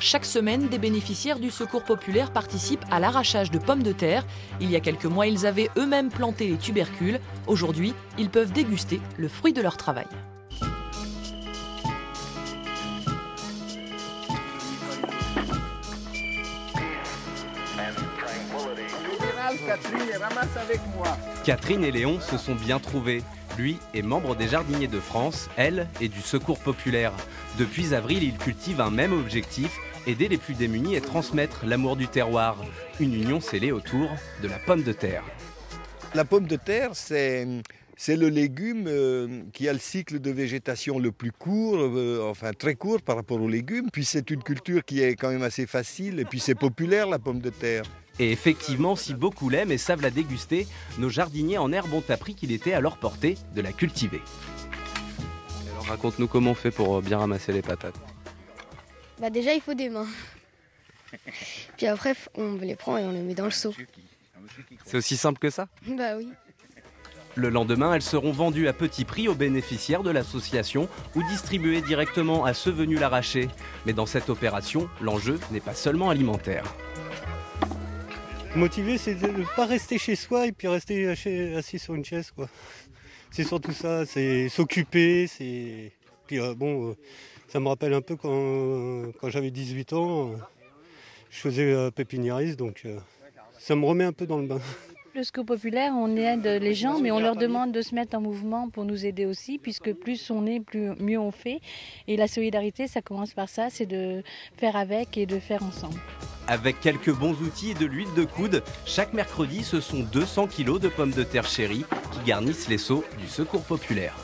chaque semaine, des bénéficiaires du Secours populaire participent à l'arrachage de pommes de terre. Il y a quelques mois, ils avaient eux-mêmes planté les tubercules. Aujourd'hui, ils peuvent déguster le fruit de leur travail. Catherine et Léon se sont bien trouvés. Lui est membre des Jardiniers de France, elle est du Secours populaire. Depuis avril, ils cultivent un même objectif, aider les plus démunis et transmettre l'amour du terroir. Une union scellée autour de la pomme de terre. La pomme de terre, c'est le légume qui a le cycle de végétation le plus court, enfin très court par rapport aux légumes. Puis c'est une culture qui est quand même assez facile et puis c'est populaire la pomme de terre. Et effectivement, si beaucoup l'aiment et savent la déguster, nos jardiniers en herbe ont appris qu'il était à leur portée de la cultiver. Alors raconte-nous comment on fait pour bien ramasser les patates. Déjà il faut des mains. Puis après on les prend et on les met dans le seau. C'est aussi simple que ça ? Bah oui. Le lendemain, elles seront vendues à petit prix aux bénéficiaires de l'association ou distribuées directement à ceux venus l'arracher. Mais dans cette opération, l'enjeu n'est pas seulement alimentaire. Motivé, c'est de ne pas rester chez soi et puis rester assis sur une chaise, quoi. C'est surtout ça, c'est s'occuper, Puis ça me rappelle un peu quand j'avais 18 ans, je faisais pépiniériste, donc ça me remet un peu dans le bain. Le Secours populaire, on aide les gens, mais on leur demande de se mettre en mouvement pour nous aider aussi, puisque plus on est, mieux on fait. Et la solidarité, ça commence par ça, c'est de faire avec et de faire ensemble. Avec quelques bons outils et de l'huile de coude, chaque mercredi, ce sont 200 kilos de pommes de terre chéries qui garnissent les seaux du Secours populaire.